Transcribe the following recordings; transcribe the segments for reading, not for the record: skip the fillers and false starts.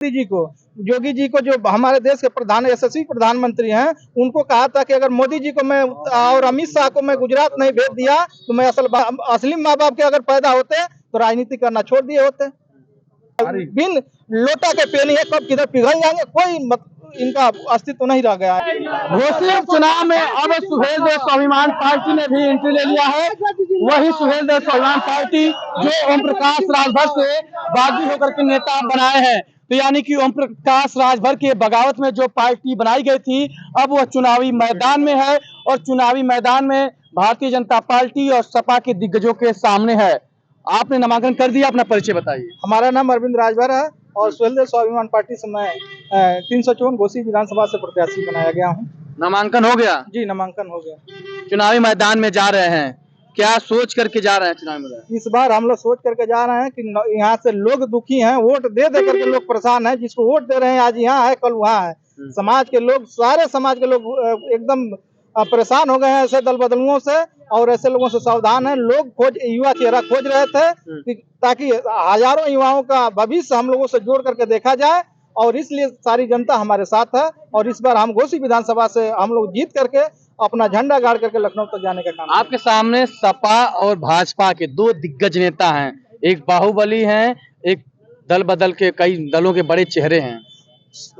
जी को योगी जी को जो हमारे देश के प्रधान यशस्वी प्रधानमंत्री हैं, उनको कहा था कि अगर मोदी जी को मैं और अमित शाह को मैं गुजरात नहीं भेज दिया तो मैं असली माँ बाप के अगर पैदा होते तो राजनीति करना छोड़ दिए होते। बिन लोटा के पेनी है, कब किधर पिघल जाएंगे कोई इनका अस्तित्व नहीं रह गया है। घोषित चुनाव में अब सुहेल देव स्वाभिमान पार्टी ने भी एंट्री ले लिया है। वही सुहेल देव स्वाभिमान पार्टी जो ओम प्रकाश राजभर से बागी होकर के नेता बनाए हैं, तो यानी कि ओम प्रकाश राजभर के बगावत में जो पार्टी बनाई गई थी, अब वह चुनावी मैदान में है और चुनावी मैदान में भारतीय जनता पार्टी और सपा के दिग्गजों के सामने है। आपने नामांकन कर दिया, अपना परिचय बताइए। हमारा नाम अरविंद राजभर है और सुहेल देव स्वाभिमान पार्टी से मैं 354 घोसी विधानसभा से प्रत्याशी बनाया गया हूँ। नामांकन हो गया? जी, नामांकन हो गया। चुनावी मैदान में जा रहे हैं, क्या सोच करके जा रहे हैं चुनावी मैदान? इस बार हम लोग सोच करके जा रहे हैं कि यहाँ से लोग दुखी हैं, वोट दे दे करके लोग परेशान हैं। जिसको वोट दे रहे हैं आज यहाँ है, कल वहाँ है। समाज के लोग, सारे समाज के लोग एकदम परेशान हो गए हैं ऐसे दल बदलुओं से, और ऐसे लोगों से सावधान है। लोग युवा चेहरा खोज रहे थे ताकि हजारों युवाओं का भविष्य हम लोगों से जोड़ करके देखा जाए, और इसलिए सारी जनता हमारे साथ है। और इस बार हम घोसी विधानसभा से हम लोग जीत करके अपना झंडा गाड़ करके लखनऊ तक जाने का काम। आपके सामने सपा और भाजपा के दो दिग्गज नेता हैं, एक बाहुबली हैं, एक दल बदल के कई दलों के बड़े चेहरे हैं।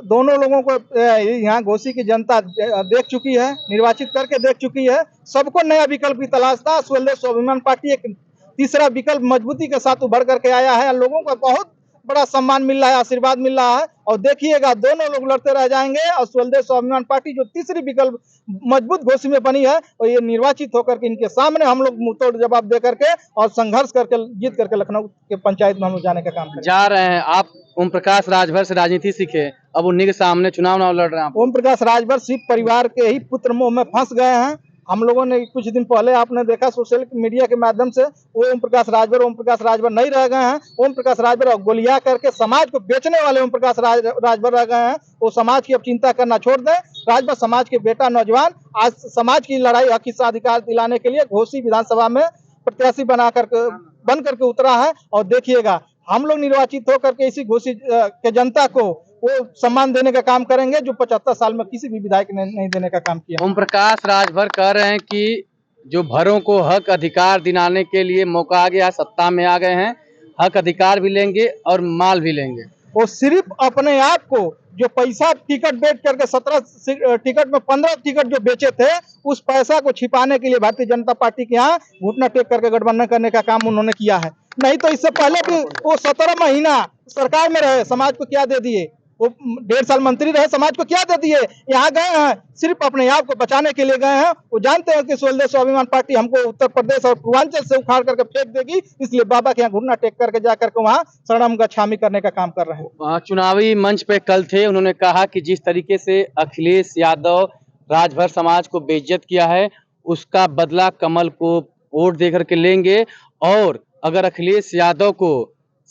दोनों लोगों को यहाँ घोसी की जनता देख चुकी है, निर्वाचित करके देख चुकी है। सबको नया विकल्प की तलाश था। सुहेल देव स्वाभिमान पार्टी एक तीसरा विकल्प मजबूती के साथ उभर करके आया है। लोगों का बहुत बड़ा सम्मान मिल रहा है, आशीर्वाद मिल रहा है, और देखिएगा दोनों लोग लड़ते रह जाएंगे। और सुहेल देव स्वाभिमान पार्टी जो तीसरी विकल्प मजबूत घोसी में बनी है, और ये निर्वाचित होकर के इनके सामने हम लोग मुंहतोड़ जवाब दे करके और संघर्ष करके जीत करके लखनऊ के पंचायत में हम लोग जाने का काम करेंगे। जा रहे हैं आप ओम प्रकाश राजभर से राजनीति सीखे, अब उन्हीं के सामने चुनाव लड़ रहे हैं। ओम प्रकाश राजभर सिर्फ परिवार के ही पुत्र मोह में फंस गए हैं। हम लोगों ने कुछ दिन पहले आपने देखा सोशल मीडिया के माध्यम से, वो ओम प्रकाश राजभर नहीं रह गए हैं। ओम प्रकाश राजभर गोलियां करके समाज को बेचने वाले ओम प्रकाश राजभर रह गए हैं। वो समाज की अब चिंता करना छोड़ दें। राजभर समाज के बेटा नौजवान आज समाज की लड़ाई हक हिस्सा अधिकार दिलाने के लिए घोसी विधानसभा में प्रत्याशी बन करके उतरा है। और देखिएगा हम लोग निर्वाचित होकर के इसी घोसी के जनता को वो सम्मान देने का काम करेंगे जो 75 साल में किसी भी विधायक ने नहीं देने का काम किया। ओम प्रकाश राजभर कह रहे हैं कि जो भरों को हक अधिकार दिलाने के लिए मौका आ गया, सत्ता में आ गए हैं, हक अधिकार भी लेंगे और माल भी लेंगे। वो सिर्फ अपने आप को जो पैसा टिकट बेच करके 17 टिकट में 15 टिकट जो बेचे थे, उस पैसा को छिपाने के लिए भारतीय जनता पार्टी के यहाँ घुटना टेक करके गठबंधन करने का काम उन्होंने किया है। नहीं तो इससे पहले भी वो 17 महीना सरकार में रहे, समाज को क्या दे दिए? वो 1.5 साल मंत्री रहे, समाज को क्या दे दिए? यहाँ गए हैं सिर्फ अपने आप को बचाने के लिए गए हैं। वो जानते हैं कि सुहेल देव स्वाभिमान पार्टी हमको उत्तर प्रदेश और पूर्वांचल से उखाड़ करके फेंक देगी, इसलिए बाबा के यहाँ घुटना टेक करके जा करके वहाँ शरणम गच्छामि करने का काम कर रहे हैं। चुनावी मंच पे कल थे, उन्होंने कहा कि जिस तरीके से अखिलेश यादव राजभर समाज को बेइज्जत किया है, उसका बदला कमल को वोट दे करके लेंगे, और अगर अखिलेश यादव को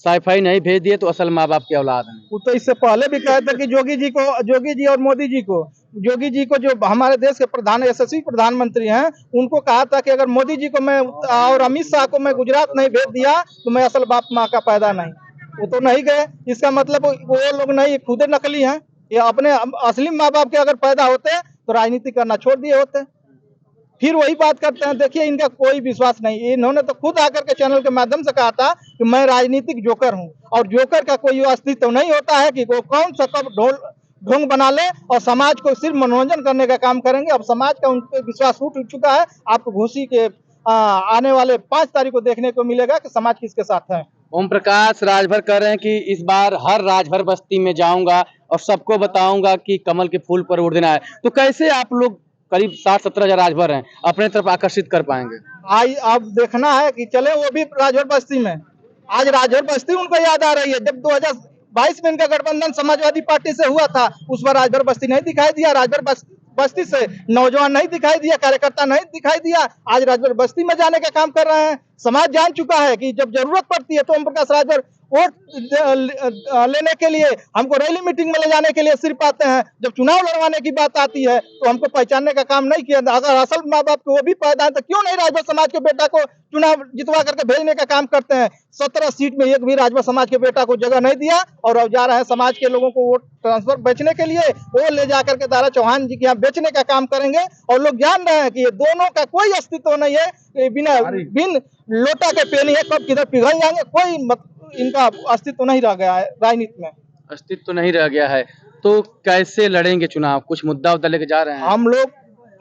साइफाई नहीं भेज दिए तो असल माँ बाप की औलाद है। वो तो इससे पहले भी कहे थे कि जोगी जी और मोदी जी को, योगी जी को जो हमारे देश के प्रधान यशस्वी प्रधानमंत्री हैं, उनको कहा था कि अगर मोदी जी को मैं और अमित शाह को मैं गुजरात नहीं भेज दिया तो मैं असल बाप माँ का पैदा नहीं। वो तो नहीं गए, इसका मतलब वो लोग नहीं, खुद नकली हैं। ये अपने असली माँ बाप के अगर पैदा होते तो राजनीति करना छोड़ दिए होते। फिर वही बात करते हैं। देखिए इनका कोई विश्वास नहीं। इन्होंने तो खुद आकर के चैनल के माध्यम से कहा था कि मैं राजनीतिक जोकर हूं, और जोकर का कोई अस्तित्व नहीं होता है कि वो कौन सा कब ढोंग बना ले और समाज को सिर्फ मनोरंजन करने का काम करेंगे। अब समाज का उन पर विश्वास उठ चुका है। आपको घोसी के आने वाले 5 तारीख को देखने को मिलेगा कि समाज किसके साथ है। ओम प्रकाश राजभर कह रहे हैं कि इस बार हर राजभर बस्ती में जाऊंगा और सबको बताऊंगा कि कमल के फूल पर वोट देना है। तो कैसे आप लोग करीब 60-70 हजार राजभर हैं, अपने तरफ आकर्षित कर पाएंगे? आज अब देखना है कि चले वो भी राजभर बस्ती में। आज राजभर बस्ती उनको याद आ रही है। जब 2022 में इनका गठबंधन समाजवादी पार्टी से हुआ था, उस पर राजभर बस्ती नहीं दिखाई दिया। राजभर बस्ती से नौजवान नहीं दिखाई दिया, कार्यकर्ता नहीं दिखाई दिया। आज राजभर बस्ती में जाने का काम कर रहे हैं। समाज जान चुका है कि जब जरूरत पड़ती है तो ओम प्रकाश राजभर वोट लेने के लिए, हमको रैली मीटिंग में ले जाने के लिए सिर्फ आते हैं। जब चुनाव लड़वाने की बात आती है तो हमको पहचानने का काम नहीं किया। अगर असल माँ बाप को वो भी पैदा है तो क्यों नहीं राजभर समाज के बेटा को चुनाव जितवा करके भेजने का काम करते हैं। 17 सीट में एक भी राजभर समाज के बेटा को जगह नहीं दिया और अब जा रहे हैं समाज के लोगों को वोट ट्रांसफर बेचने के लिए। वो ले जाकर के दारा चौहान जी के यहाँ बेचने का काम करेंगे और लोग जान रहे हैं कि ये दोनों का कोई अस्तित्व नहीं है। ये बिन लोटा के पेनी है, कब किधर पिघल जाएंगे, कोई इनका अस्तित्व नहीं रह गया है राजनीति में। अस्तित्व तो नहीं रह गया है, तो कैसे लड़ेंगे चुनाव? कुछ मुद्दा उद्दा लेके जा रहे हैं?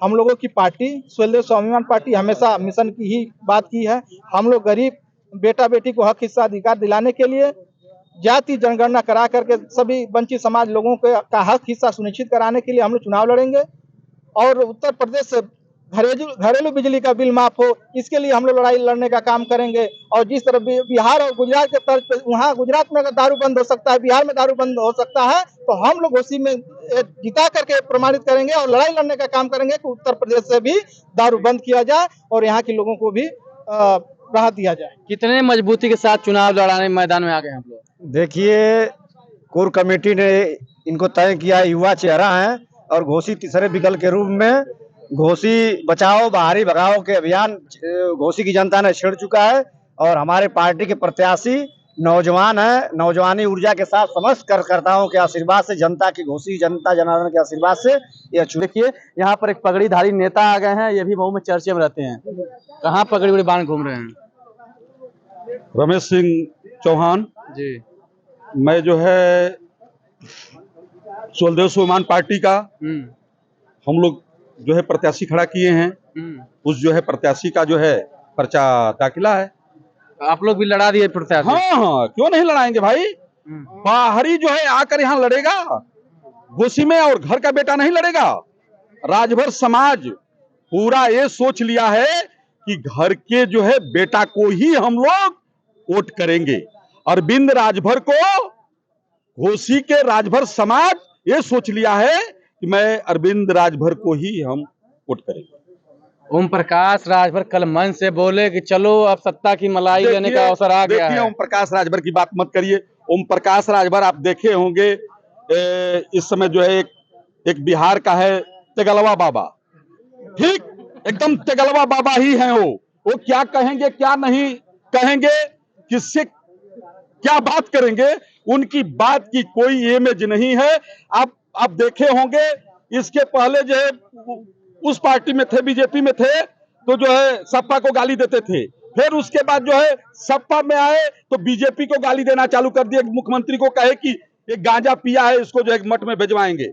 हम लोगों की पार्टी स्वदेश स्वाभिमान पार्टी हमेशा मिशन की ही बात की है। हम लोग गरीब बेटा बेटी को हक हिस्सा अधिकार दिलाने के लिए जाति जनगणना करा करके सभी वंचित समाज लोगों का हक हिस्सा सुनिश्चित कराने के लिए हम लोग चुनाव लड़ेंगे। और उत्तर प्रदेश से घरेलू बिजली का बिल माफ हो, इसके लिए हम लोग लड़ाई लड़ने का काम करेंगे। और जिस तरह बिहार और गुजरात के तर्ज पे, वहाँ गुजरात में अगर दारू बंद हो सकता है, बिहार में दारू बंद हो सकता है, तो हम लोग उसी में जिता करके प्रमाणित करेंगे और लड़ाई लड़ने का काम करेंगे कि उत्तर प्रदेश से भी दारू बंद किया जाए और यहाँ के लोगों को भी राहत दिया जाए। कितने मजबूती के साथ चुनाव लड़ाने मैदान में आ गए हम लोग? देखिए, कोर कमेटी ने इनको तय किया, युवा चेहरा है और घोसी तीसरे विकल्प के रूप में घोसी बचाओ बाहरी भगाओ के अभियान घोसी की जनता ने छेड़ चुका है। और हमारे पार्टी के प्रत्याशी नौजवान है, नौजवानी ऊर्जा के साथ समस्त कार्यकर्ताओं के आशीर्वाद से, जनता की घोसी जनता जनार्दन के आशीर्वाद से यह देखिए यहाँ पर एक पगड़ीधारी नेता आ गए हैं, ये भी मऊ में चर्चे में रहते हैं। कहाँ पगड़ी उड़ी बांध घूम रहे हैं? रमेश सिंह चौहान जी। मैं जो है स्वदेश स्वाभिमान पार्टी का हम लोग जो है प्रत्याशी खड़ा किए हैं। उस जो है प्रत्याशी का जो है पर्चा दाखिला है। आप लोग भी लड़ा दिए प्रत्याशी? हाँ, क्यों नहीं लड़ाएंगे भाई। बाहरी जो है आकर यहाँ लड़ेगा घोसी में, और घर का बेटा नहीं लड़ेगा। राजभर समाज पूरा ये सोच लिया है कि घर के जो है बेटा को ही हम लोग वोट करेंगे। अरविंद राजभर को घोसी के राजभर समाज ये सोच लिया है कि मैं अरविंद राजभर को ही हम वोट करेंगे। ओम प्रकाश राजभर कल मन से बोले कि चलो अब सत्ता की मलाई लेने का अवसर आ गया है। ओम प्रकाश राजभर की बात मत करिए। ओम प्रकाश राजभर आप देखे होंगे इस समय जो है एक बिहार का है तेगलवा बाबा, ठीक एकदम तेगलवा बाबा ही हैं। वो क्या कहेंगे क्या नहीं कहेंगे, किससे क्या बात करेंगे, उनकी बात की कोई इमेज नहीं है। आप देखे होंगे इसके पहले जो है उस पार्टी में थे, बीजेपी में थे, तो जो है सपा को गाली देते थे। फिर उसके बाद जो है सपा में आए तो बीजेपी को गाली देना चालू कर दिए। मुख्यमंत्री को कहे कि एक गांजा पिया है, इसको जो है मठ में भिजवाएंगे।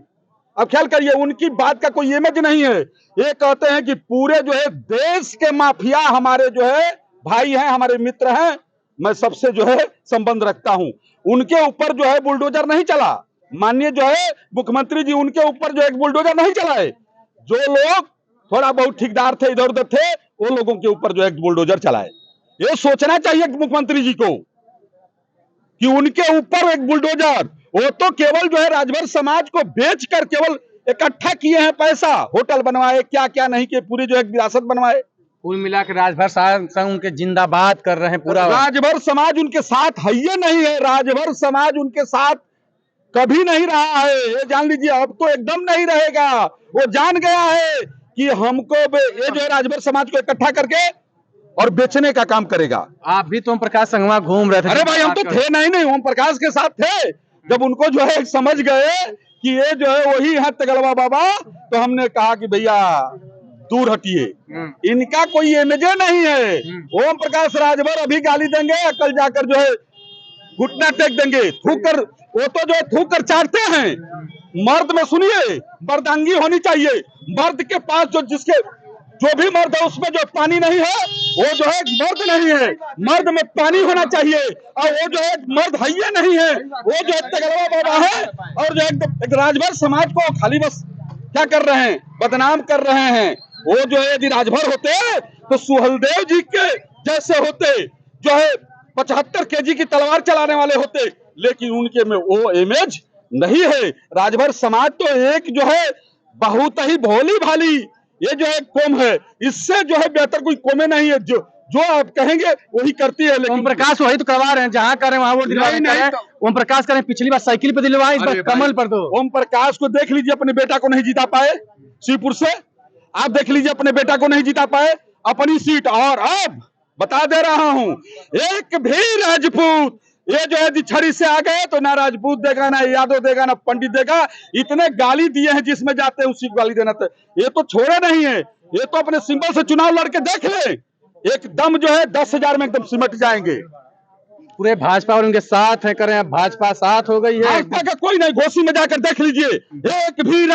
अब ख्याल करिए, उनकी बात का कोई इमेज नहीं है। ये कहते हैं कि पूरे जो है देश के माफिया हमारे जो है भाई हैं, हमारे मित्र हैं, मैं सबसे जो है संबंध रखता हूं। उनके ऊपर जो है बुलडोजर नहीं चला। माननीय जो है मुख्यमंत्री जी उनके ऊपर जो एक बुलडोजर नहीं चलाए। जो लोग थोड़ा बहुत ठेकेदार थे, इधर उधर थे, वो लोगों के ऊपर जो है बुलडोजर चलाए। ये सोचना चाहिए मुख्यमंत्री जी को कि उनके ऊपर एक बुलडोजर, वो तो केवल जो है राजभर समाज को बेचकर केवल इकट्ठा किए हैं पैसा, होटल बनवाए, क्या क्या नहीं किए, पूरी जो है विरासत बनवाए। कुल मिला के राजभर संघ उनके जिंदाबाद कर रहे हैं। पूरा राजभर समाज उनके साथ है ये नहीं है। राजभर समाज उनके साथ कभी नहीं रहा है, ये जान लीजिए। अब तो एकदम नहीं रहेगा। वो जान गया है कि हमको ये जो है राजभर समाज को इकट्ठा करके और बेचने का काम करेगा। आप भी तो ओम प्रकाश संघवा घूम रहे थे। अरे भाई हम तो थे नहीं, ओम प्रकाश के साथ थे। जब उनको जो है समझ गए कि ये जो है वही है तेगलवा बाबा, तो हमने कहा कि भैया दूर हटिए, इनका कोई इमेज नहीं है। ओम प्रकाश राजभर अभी गाली देंगे, कल जाकर जो है घुटना टेक देंगे, थूक कर, वो तो जो है थूक कर चाटते हैं। मर्द में सुनिए, मर्दांगी होनी चाहिए। मर्द के पास जिसके जो भी मर्द है उसमें जो पानी नहीं है वो जो है मर्द नहीं है। मर्द में पानी होना चाहिए, और वो जो है मर्द है ये नहीं है, वो जो है तेगलवा बाबा है। और जो एक राजभर समाज को खाली बस क्या कर रहे हैं, बदनाम कर रहे हैं। वो जो है यदि राजभर होते तो सुहलदेव जी के जैसे होते, जो है 75 केजी की तलवार चलाने वाले होते, लेकिन उनके में वो इमेज नहीं है। राजभर समाज तो एक जो है बहुत ही भोली भाली ये जो है कौम है, इससे जो है बेहतर कोई कौमें नहीं है। जो जो आप कहेंगे वही करती है। लेकिन ओम प्रकाश वही तो करवा रहे हैं, जहाँ करें वहाँ वोट दिलवा नहीं, रहे हैं। ओम प्रकाश करें, पिछली बार साइकिल पे दिलवाए, इस बार अरे भाई, कमल पर दो। ओम प्रकाश को देख लीजिए, अपने बेटा को नहीं जिता पाए शिवपुर से। आप देख लीजिए, अपने बेटा को नहीं जिता पाए अपनी सीट। और अब बता दे रहा हूं, एक भी राजपूत ये जो है छड़ी से आ गए तो ना राजपूत देगा, ना यादव देगा, ना पंडित देगा। इतने गाली दिए हैं, जिसमें जाते हैं उसी को गाली देना। ये तो छोड़े नहीं है, ये तो अपने सिंबल से चुनाव लड़के देख ले, एकदम जो है 10,000 में एकदम सिमट जाएंगे। पूरे भाजपा और उनके साथ है, करें भाजपा साथ हो गई है। भाजपा का कोई नहीं, घोसी में जाकर देख लीजिए, एक भी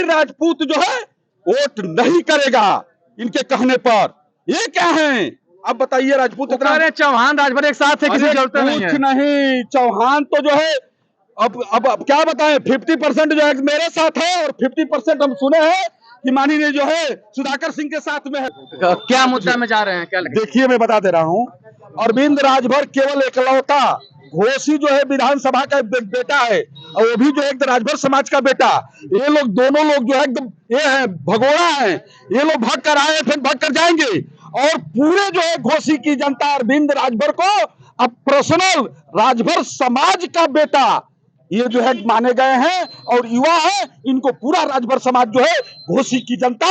राजपूत जो है वोट नहीं करेगा इनके कहने पर। ये क्या है, अब बताइए। राजपूत इतना चौहान राजभर एक साथ है, किसी की जरूरत नहीं है। नहीं, चौहान तो जो है अब क्या बताएं, 50% जो है मेरे साथ है और 50% हम सुने हैं कि माननीय जो है सुधाकर सिंह के साथ में है। क्या मुद्दा में जा रहे हैं, क्या लगे? देखिए, मैं बता दे रहा हूं, अरविंद राजभर केवल एकलौता घोसी जो है विधानसभा का बेटा है, और वो भी जो है राजभर समाज का बेटा। ये लोग दोनों लोग जो है एकदम ये है, भगोड़ा है। ये लोग भाग कर आए, फिर भाग कर जाएंगे। और पूरे जो है घोसी की जनता अरविंद राजभर को अब पर्सनल राजभर समाज का बेटा ये जो है माने गए हैं, और युवा है। इनको पूरा राजभर समाज जो है, घोसी की जनता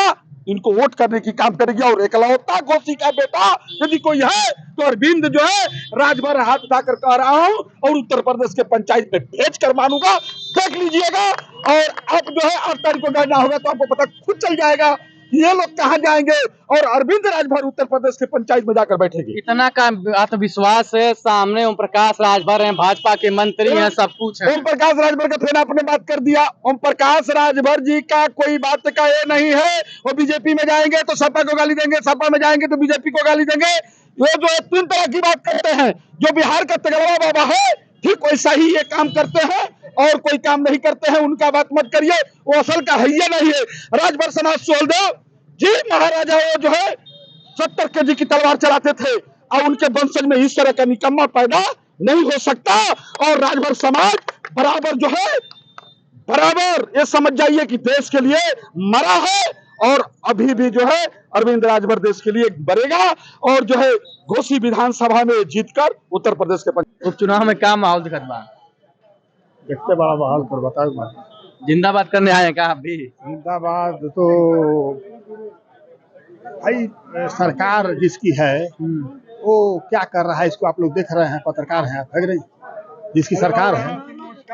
इनको वोट करने की काम करेगी। और एकलौता घोसी का बेटा यदि कोई है तो अरविंद जो है राजभर हाथ उठाकर कह रहा हूं, और उत्तर प्रदेश के पंचायत में भेज कर मानूंगा। देख लीजिएगा, और अब जो है 8 तारीख को गणना होगा तो आपको पता खुद चल जाएगा ये लोग कहां जाएंगे। और अरविंद राजभर उत्तर प्रदेश के पंचायत में जाकर बैठेंगे। इतना का आत्मविश्वास है, सामने ओम प्रकाश राजभर हैं, भाजपा के मंत्री हैं, सब कुछ है। ओम प्रकाश राजभर का फिर आपने बात कर दिया। ओम प्रकाश राजभर जी का कोई बात का ये नहीं है, वो बीजेपी में जाएंगे तो सपा को गाली देंगे, सपा में जाएंगे तो बीजेपी को गाली देंगे। ये जो है 3 तरह की बात करते हैं। जो बिहार का तेगलवा बाबा है, ठीक वैसा ही ये काम करते हैं, और कोई काम नहीं करते हैं। उनका बात मत करिए, वो असल का है नहीं है। राजभर समाज सोहलदेव जी महाराजा वो जो है 70 केजी की तलवार चलाते थे, और उनके वंशज में इस तरह का निकम्मा पैदा नहीं हो सकता। और राजभर समाज बराबर जो है, बराबर ये समझ जाइए कि देश के लिए मरा है, और अभी भी जो है अरविंद राजभर देश के लिए मरेगा। और जो है घोसी विधानसभा में जीतकर उत्तर प्रदेश के उपचुनाव में क्या माहौल दिखत बा? देखते बड़ा माहौल पर बताओ। जिंदाबाद करने आए हैं क्या आप भी? जिंदाबाद तो भाई, सरकार जिसकी है वो क्या कर रहा है इसको आप लोग देख रहे हैं, पत्रकार हैं आप, है नहीं? जिसकी सरकार है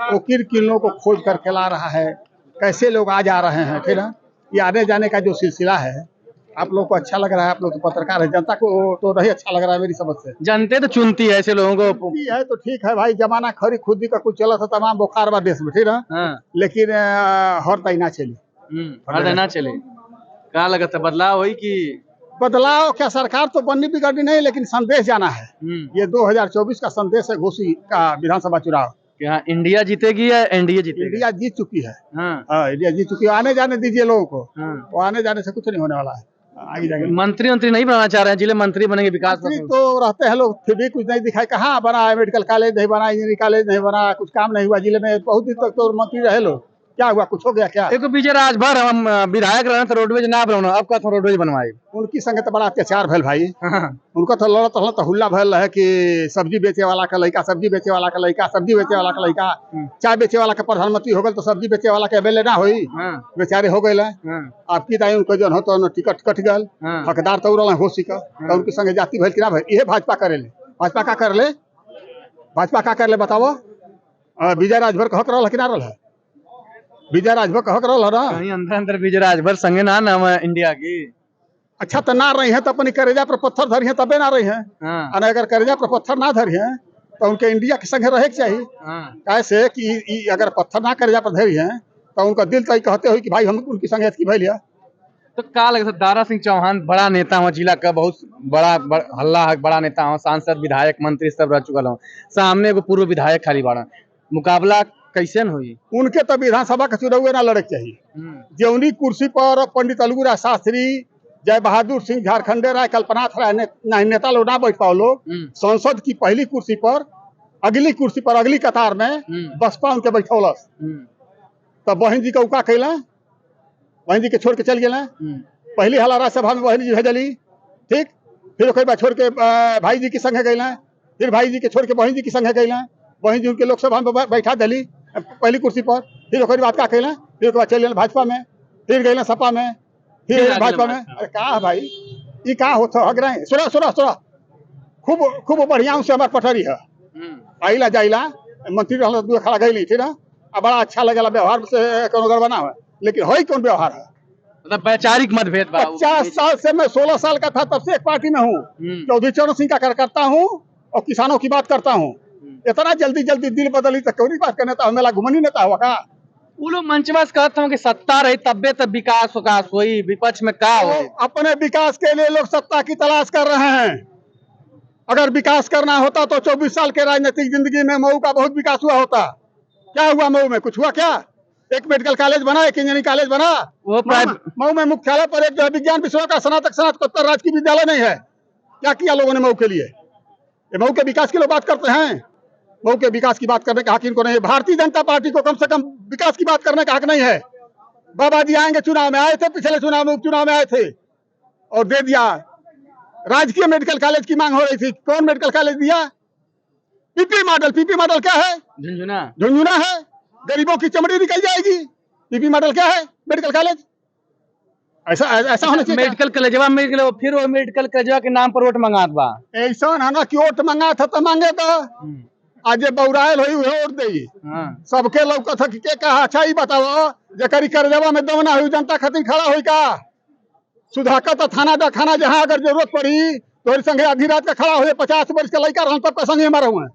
वो किन किन लोगों को खोज करके ला रहा है, कैसे लोग आ जा रहे हैं, ठीक है। ये आने जाने का जो सिलसिला है, आप लोग को अच्छा लग रहा है? आप लोग तो पत्रकार है, जनता को तो नहीं अच्छा लग रहा है मेरी समझ से। जनते तो चुनती है ऐसे लोगों को। है तो ठीक है भाई, जमाना खरी खुदी का कुछ चला था, तमाम बुखार बा देश में, ठीक है। हाँ। लेकिन हर तय ना चली। हर ना चले, क्या लगता है बदलाव हुई कि बदलाव क्या? सरकार तो बननी बिगड़नी नहीं, लेकिन संदेश जाना है। ये 2024 का संदेश है घोसी का विधानसभा चुनाव। क्या इंडिया जीतेगी या एनडीए जीतेगी? इंडिया जीत चुकी है। हाँ। इंडिया जीत चुकी है। आने जाने दीजिए लोगों को। हाँ। वो आने जाने से कुछ नहीं होने वाला है, आगे जाके। मंत्री नहीं बनाना चाह रहे हैं, जिले मंत्री बनेंगे, विकास मंत्री तो रहते हैं लोग, फिर भी कुछ नहीं दिखाई। कहाँ बना है? मेडिकल कॉलेज नहीं बना, इंजीनियरिंग कॉलेज नहीं बना, कुछ काम नहीं हुआ जिले में। बहुत दिन तक तो मंत्री रहे लोग, क्या हुआ? कुछ हो गया क्या? एक तो विजय राजभर हम विधायक रहे तो रोडवेज ना बनाओ, अब का रोडवेज बनवाए। उनकी संगे तो बड़ा अत्याचार भैल भाई। हाँ। उनका तो लड़त तो हुल्ला भैल है कि सब्जी बेचे वाला का लड़का, सब्जी बेचे वाला का लड़का, सब्जी बेचे वाला का लड़का, चाय बेचे वाला का प्रधानमंत्री हो गए तो सब्जी बेचे वाला के एमएलए ना हुई। बेचारे हो गए। आपकी दाई उनको जो हो तो टिकट कट गल, हकदार तो रहा घोसी का, तो उनके संगे जाति भैल कि ना भाई। ये भाजपा करे ले, भाजपा का कर ले, भाजपा का कर ले बताओ। विजय राजभर का हक रहा कि ना रहा? विजय राजभर का हक रहा ना? कहीं अंदर विजय राजभर संगे ना नाम है इंडिया की। अच्छा तो ना रही है तो अपनी करेजा पर पत्थर धरी है तबे ना रही है। और अगर करेजा पर पत्थर ना धरी है तो उनके इंडिया के संगे रहे के चाहिए। कैसे कि अगर पत्थर ना करेजा पर धरी है तो उनका दिल तो कहते हो कि भाई हम उनकी संगे की भैलिया। तो क्या लगता है? दारा सिंह चौहान बड़ा नेता हो, जिला का बहुत बड़ा हल्ला बड़ा नेता हो, सांसद विधायक मंत्री सब रह चुकल हो, सामने एगो पूर्व विधायक खाली बड़ा, मुकाबला कैसे हुई? उनके तो विधानसभा का चुनाव ना लड़े चाहिए। जौनी कुर्सी पर पंडित अलगूराज शास्त्री, जय बहादुर सिंह झारखंडे राय, कल्पनाथ राय नेता लोग ना बैठ पाओ लोग। संसद की पहली कुर्सी पर, अगली कुर्सी पर, अगली कतार में बसपा उनके बैठौलस। तब बहन जी का उका कैला, बहन जी के छोड़ के चल गए। पहली हला राज्यसभा में बहन जी भेजली, ठीक। फिर ओकर बाद छोड़ के भाई जी के संगे गए हैं, फिर भाई जी के छोड़ के बहन जी के संगे गए हैं, बहन जी उनके लोकसभा में बैठा दिली पहली कुर्सी पर, फिर ओकर बाद का कैले, फिर ओकर बाद चले भाजपा में, फिर गए सपा में, फिर भाजपा में। अरे का भाई ये का होता हग रहे सुना सुना सुना खूब खूब बढ़िया से हमार पटरी है, आइला जाइला मंत्री रहल दू खड़ा गई थी ना, अब बड़ा अच्छा लगेला व्यवहार से कोनो गड़बड़ा है, लेकिन है कौन व्यवहार है, मतलब वैचारिक मतभेद बा। 50 साल से मैं 16 साल का था तब से एक पार्टी में हूँ, चौधरी चरण सिंह का कार्यकर्ता हूँ और किसानों की बात करता हूँ। इतना जल्दी जल्दी दिल बदली तो क्यों नहीं बात करने था, मेला घुमनी नेता हुआ का। वो लोग मंचवास कहते हैं कि सत्ता रही तब्बे तब विकास विकास हुई, विपक्ष में का हो। अपने विकास के लिए लोग सत्ता की तलाश कर रहे हैं। अगर विकास करना होता तो 24 साल के राजनीतिक जिंदगी में मऊ का बहुत विकास हुआ होता। क्या हुआ मऊ में, कुछ हुआ क्या? एक मेडिकल कॉलेज बना, एक इंजीनियरिंग कॉलेज बना, वो मऊ में मुख्यालय पर एक विज्ञान विषयों का स्नातकोत्तर राजकीय विद्यालय नहीं है। क्या किया लोगों ने मऊ के लिए? मऊ के विकास की लोग बात करते हैं, मऊ के विकास की बात करने का हक इनको नहीं है। भारतीय जनता पार्टी को कम से कम विकास की बात करने का हक नहीं है। बाबा जी आएंगे, चुनाव में आए थे, पिछले चुनाव में उपचुनाव में आए थे और दे दिया। राजकीय मेडिकल कॉलेज की मांग हो रही थी, कौन मेडिकल कॉलेज दिया? PP model. पीपी मॉडल क्या है? झुंझुना झुंझुना है, गरीबों की चमड़ी निकल जाएगी। पीपी मॉडल क्या है? Medical college. ऐसा ऐसा होना चाहिए। मेडिकल कॉलेजवा में फिर वो मेडिकल कॉलेजवा के नाम पर वोट मंगात बा। ऐसा है ना कि वोट मंगा था तो मांगे तो आज बौरायल हुई वोट दे सबके लौकत है के कहा। अच्छा ही बताओ जकरी करजवा में दमना हुई जनता खातिर खड़ा हुई का? सुधाकर तो थाना दा खाना जहाँ अगर जरूरत पड़ी तो संगे आधी रात का खड़ा हुए, 50 वर्ष का लड़का रहन तब संगे मारा हुए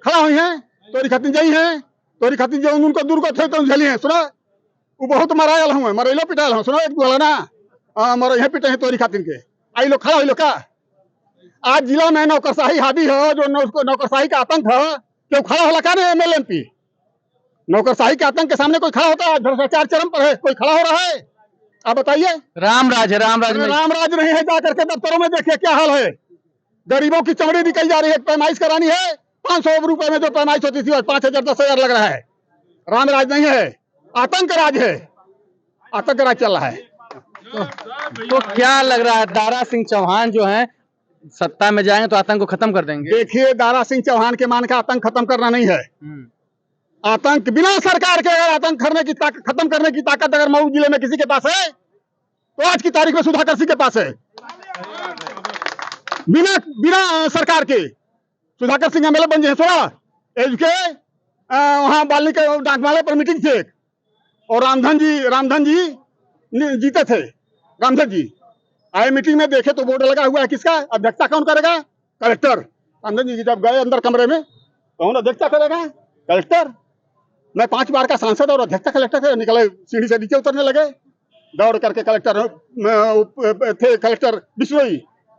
खड़ा हुई है, तोरी खातिर जई है, तोरी खातिर जो उनको दुर्गत है तो झली है। सुना वो बहुत मरायल हुए, मरेलो पिटायल हूँ। सुनो एक बोला ना मर यहाँ पिटे हैं तोरी खातिर के, आई लोग खड़ा हुई लोग का। आज जिला में नौकरशाही हावी है, जो नौकरशाही का आतंक है, क्यों खड़ा होला का नहीं? एमएलए एमपी नौकरशाही के आतंक के सामने कोई खड़ा होता है? भ्रष्टाचार चरम पर है, कोई खड़ा हो रहा है? आप बताइए। रामराज है, रामराज नहीं है, जाकर के दफ्तरों में देखिए क्या हाल है। गरीबों की चमड़ी निकल जा रही है। पैमाइश करानी है 500 रुपए में जो पैमाइश होती थी 5,000 10,000 लग रहा है। रामराज नहीं है, आतंक राज है, आतंक राज चल रहा है। तो क्या लग रहा है दारा सिंह चौहान जो है सत्ता में जाएंगे तो आतंक को खत्म कर देंगे? देखिए दारा सिंह चौहान के मान का आतंक खत्म करना नहीं है। आतंक बिना सरकार के अगर आतंक खत्म करने की ताकत अगर मऊ जिले में किसी के पास है तो आज की तारीख में सुधाकर सिंह के पास है। बिना सरकार के सुधाकर सिंह एमएलए बन जाए। सुना वहां बाली के डाकमाले पर मीटिंग थी और रामधन जी जीते थे। रामधन जी आए मीटिंग में, देखे तो बोर्ड लगा हुआ है किसका? अध्यक्षता कौन करेगा? कलेक्टर। रामधन जी जब गए अंदर कमरे में, कौन अध्यक्षता करेगा? कलेक्टर। मैं 5 बार का सांसद और अध्यक्षता कलेक्टर निकले, सीढ़ी से नीचे उतरने लगे, दौड़ करके कलेक्टर थे कलेक्टर बिश्नोई,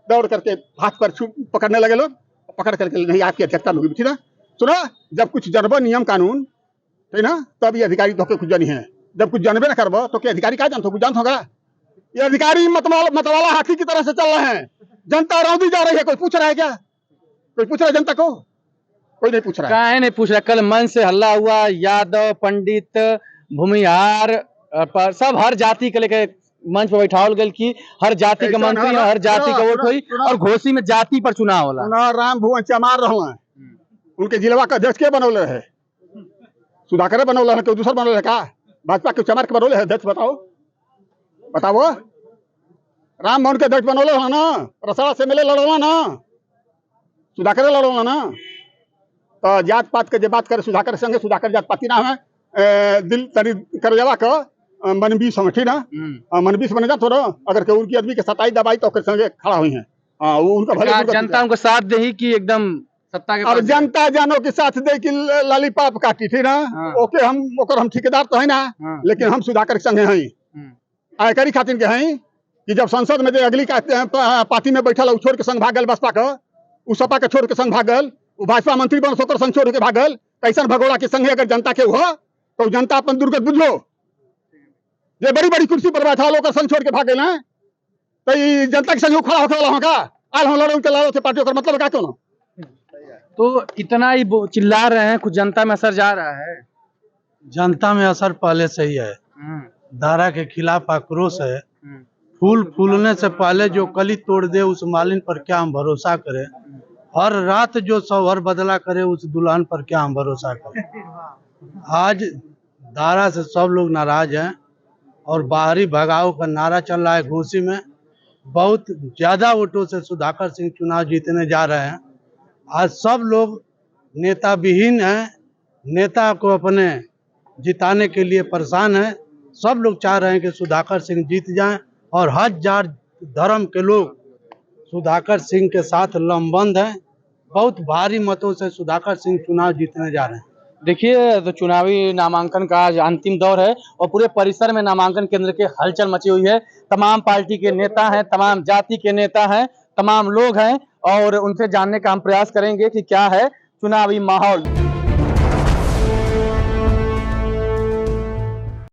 दौड़ करके हाथ पर पकड़ने लगे लोग, पकड़ करके नहीं आपकी अध्यक्षता होगी थी ना। सुना जब कुछ जनबो नियम कानून है ना तब ये अधिकारी तो कुछ जानी है, जब कुछ जानबे ना करबो तो क्या अधिकारी क्या जानते? कुछ जानते होगा? ये अधिकारी मतवाला हाथी की तरह से चल रहे हैं। जनता रौंदी जा रही है, कोई पूछ रहा है क्या? कोई पूछ रहा है जनता को? कोई नहीं पूछ रहा है। काहे नहीं पूछ रहा? कल मन से हल्ला हुआ, यादव पंडित भूमिहार पर सब हर जाति के लेकर मंच पर बैठावल गल की हर जाति का मंत्री है, हर जाति का वोट हुई और घोसी में जाति पर चुनाव होला। राम भुवन चमार रहा है, उनके जिलवा का अध्यक्ष के बनौले है? सुधाकर बनौले है, कोई दूसरा बनौले है का? भाजपा के चमार के बनौले है अध्यक्ष? बताओ राम भवन के अध्यक्ष बनौले है ना? रसड़ा से मिले लड़ोला ना, सुधाकर लड़ोला ना। तो जात पात के बात करे सुधाकर संगे, सुधाकर जात पाती ना है, दिल तरी कर जावा का मनबीस समझी ना, मनबीस बने जा थोड़ा। अगर के उनकी आदमी के सताई दबाई तो संगे खड़ा हुई है, वो उनका भले जनता उनको साथ दे ही कि एकदम सत्ता के और जनता जानो के साथ दे कि लॉलीपॉप काटी थी ना। ओके हम ठेकेदार तो है ना, लेकिन हम सुधाकर के संगे हैं, आयकरी खातिर के हैं कि जब संसद में अगली पार्टी में बैठल छोड़ के संग भागल बसपा का, उ सपा के छोड़ के संग भागल, वो भाजपा मंत्री बन सोकर संग छोड़ के भागल। कैसन भगोड़ा के संगे अगर जनता के हो तो जनता अपन दुर्गत बुझो। ये बड़ी बड़ी कुर्सी पर बैठा लोग संग छोड़ के भागे ना, तो जनता के संग खड़ा होकर वाला का आल हम लड़ो के लड़ो से पार्टी का मतलब क्या? क्यों तो इतना ही चिल्ला रहे हैं, कुछ जनता में असर जा रहा है? जनता में असर पहले से ही है, दारा के खिलाफ आक्रोश है, फूल फूलने से पहले जो कली तोड़ दे उस मालिन पर क्या हम भरोसा करें। हर रात जो शौहर बदला करे उस दुल्हन पर क्या हम भरोसा करें। आज धारा से सब लोग नाराज हैं और बाहरी भगाओ का नारा चल रहा है। घोसी में बहुत ज्यादा वोटों से सुधाकर सिंह चुनाव जीतने जा रहे हैं। आज सब लोग नेता विहीन हैं, नेता को अपने जिताने के लिए परेशान हैं। सब लोग चाह रहे हैं कि सुधाकर सिंह जीत जाएं और हजार धर्म के लोग सुधाकर सिंह के साथ लंबंद हैं। बहुत भारी मतों से सुधाकर सिंह चुनाव जीतने जा रहे हैं। देखिए, तो चुनावी नामांकन का आज अंतिम दौर है और पूरे परिसर में नामांकन केंद्र के हलचल मची हुई है। तमाम पार्टी के नेता हैं, तमाम जाति के नेता हैं, तमाम लोग हैं और उनसे जानने का हम प्रयास करेंगे कि क्या है चुनावी माहौल।